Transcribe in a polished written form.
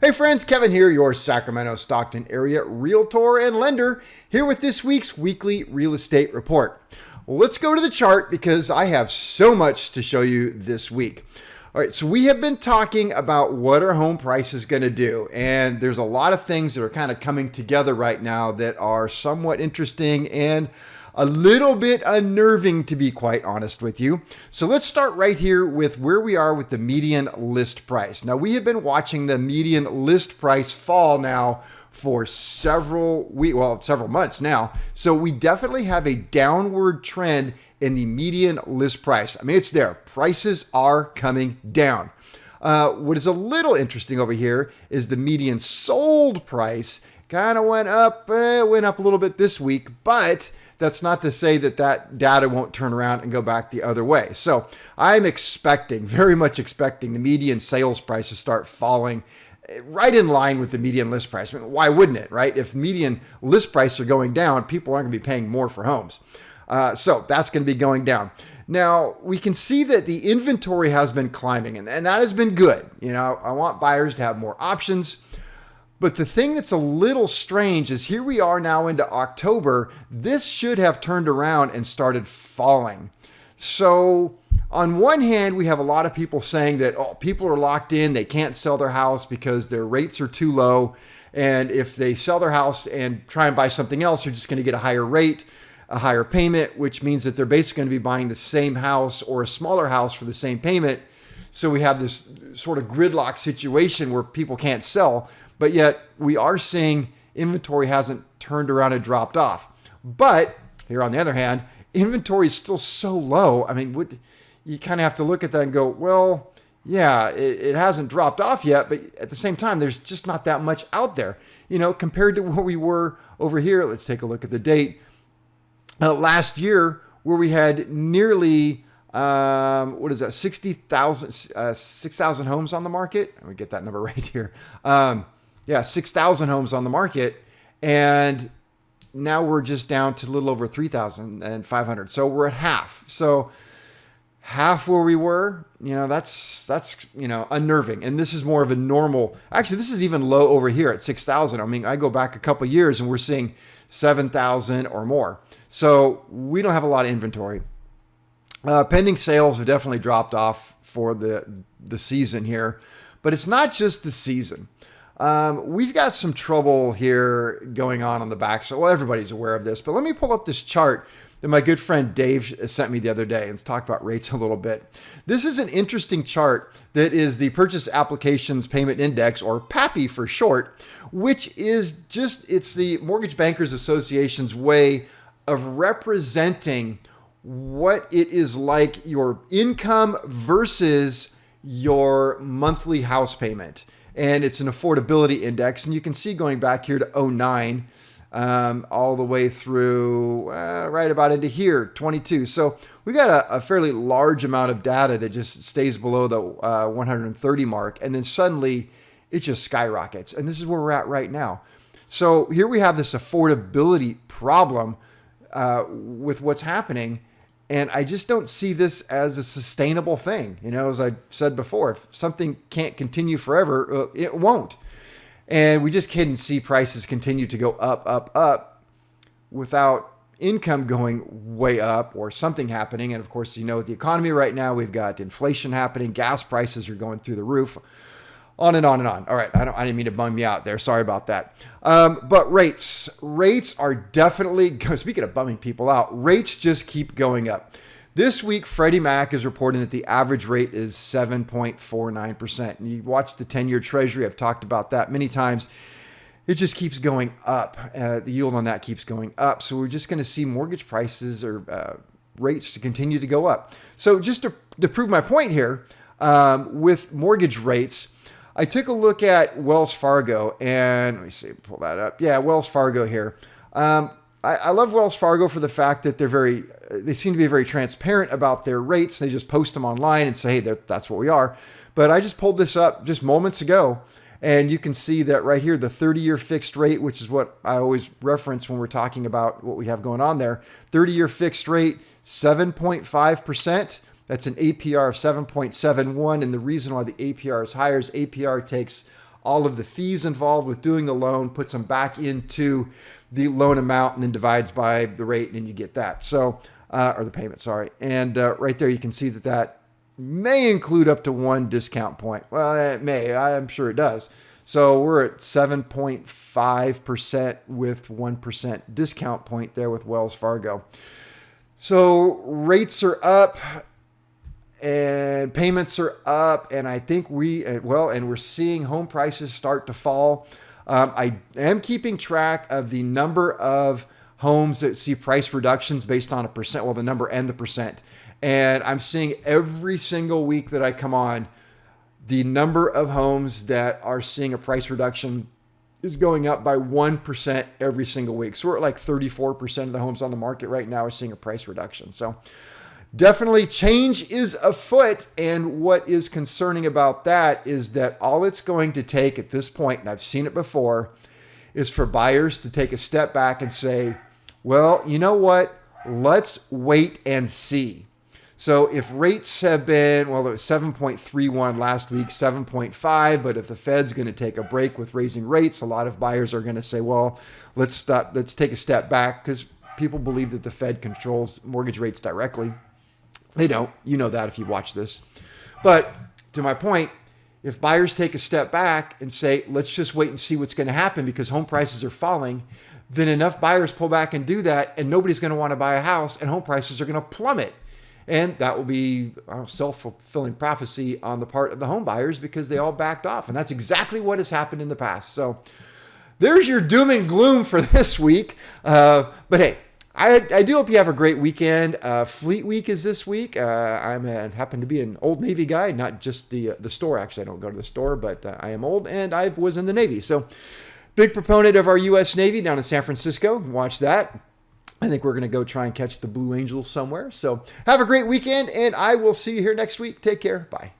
Hey friends, Kevin here, your Sacramento Stockton area realtor and lender, here with this week's weekly real estate report. Well, let's go to the chart because I have so much to show you this week. All right, so we have been talking about what our home price is going to do, and there's a lot of things that are kind of coming together right now that are somewhat interesting and a little bit unnerving, to be quite honest with you. So let's start right here with where we are with the median list price. Now, we have been watching the median list price fall now for several months now. So we definitely have a downward trend in the median list price. I mean, it's there. Prices are coming down. What is a little interesting over here is the median sold price kind of went up a little bit this week, but that's not to say that that data won't turn around and go back the other way. So I'm very much expecting the median sales price to start falling right in line with the median list price. I mean, why wouldn't it, right? If median list prices are going down, people aren't going to be paying more for homes. So that's going to be going down. Now, we can see that the inventory has been climbing, and that has been good. You know, I want buyers to have more options. But the thing that's a little strange is here we are now into October. This should have turned around and started falling. So on one hand, we have a lot of people saying that, people are locked in. They can't sell their house because their rates are too low. And if they sell their house and try and buy something else, they're just going to get a higher rate, a higher payment, which means that they're basically going to be buying the same house or a smaller house for the same payment. So we have this sort of gridlock situation where people can't sell. But yet we are seeing inventory hasn't turned around and dropped off. But here on the other hand, inventory is still so low. I mean, you kind of have to look at that and go, well, yeah, it hasn't dropped off yet. But at the same time, there's just not that much out there, compared to where we were over here. Let's take a look at the date. Last year, where we had nearly 6,000 homes on the market. Let me get that number right here. 6,000 homes on the market. And now we're just down to a little over 3,500. So we're at half. So half where we were, that's unnerving. And this is more of a normal, actually, this is even low over here at 6,000. I mean, I go back a couple of years and we're seeing 7,000 or more. So we don't have a lot of inventory. Pending sales have definitely dropped off for the season here, but it's not just the season. We've got some trouble here going on the back. So everybody's aware of this, but let me pull up this chart that my good friend Dave sent me the other day and talk about rates a little bit. This is an interesting chart that is the Purchase Applications Payment Index, or PAPI for short, which is it's the Mortgage Bankers Association's way of representing what it is like your income versus your monthly house payment. And it's an affordability index. And you can see going back here to 2009, all the way through right about into here, 22. So we got a fairly large amount of data that just stays below the 130 mark. And then suddenly it just skyrockets. And this is where we're at right now. So here we have this affordability problem with what's happening. And I just don't see this as a sustainable thing. As I said before, if something can't continue forever, it won't. And we just can't see prices continue to go up without income going way up or something happening. And of course, the economy right now, we've got inflation happening. Gas prices are going through the roof. On and on and on. All right, I didn't mean to bum you out there. Sorry about that. But rates are definitely, speaking of bumming people out, rates just keep going up. This week, Freddie Mac is reporting that the average rate is 7.49%. And you watch the 10-year Treasury. I've talked about that many times. It just keeps going up. The yield on that keeps going up. So we're just going to see mortgage prices or rates to continue to go up. So just to prove my point here, with mortgage rates, I took a look at Wells Fargo, and let me see, pull that up. Yeah, Wells Fargo here. I love Wells Fargo for the fact that they seem to be very transparent about their rates. They just post them online and say, hey, that's what we are. But I just pulled this up just moments ago, and you can see that right here, the 30-year fixed rate, which is what I always reference when we're talking about what we have going on there. 30-year fixed rate, 7.5%. That's an APR of 7.71. And the reason why the APR is higher is APR takes all of the fees involved with doing the loan, puts them back into the loan amount, and then divides by the rate, and you get that. So, or the payment, sorry. And right there, you can see that may include up to 1 discount point. Well, it may. I'm sure it does. So we're at 7.5% with 1% discount point there with Wells Fargo. So rates are up and payments are up. And I think we're seeing home prices start to fall. I am keeping track of the number of homes that see price reductions based on a percent, the number and the percent. And I'm seeing every single week that I come on, the number of homes that are seeing a price reduction is going up by 1% every single week. So we're at like 34% of the homes on the market right now are seeing a price reduction. So definitely change is afoot. And what is concerning about that is that all it's going to take at this point, and I've seen it before, is for buyers to take a step back and say, well, you know what? Let's wait and see. So if rates have been, it was 7.31 last week, 7.5, but if the Fed's going to take a break with raising rates, a lot of buyers are going to say, well, let's take a step back, because people believe that the Fed controls mortgage rates directly. They don't. You know that if you watch this. But to my point, if buyers take a step back and say, let's just wait and see what's going to happen because home prices are falling, then enough buyers pull back and do that, and nobody's going to want to buy a house, and home prices are going to plummet. And that will be a self-fulfilling prophecy on the part of the home buyers because they all backed off. And that's exactly what has happened in the past. So there's your doom and gloom for this week. But hey, I do hope you have a great weekend. Fleet Week is this week. I happen to be an Old Navy guy, not just the store. Actually, I don't go to the store, but I am old and I was in the Navy. So big proponent of our U.S. Navy down in San Francisco. Watch that. I think we're going to go try and catch the Blue Angels somewhere. So have a great weekend, and I will see you here next week. Take care. Bye.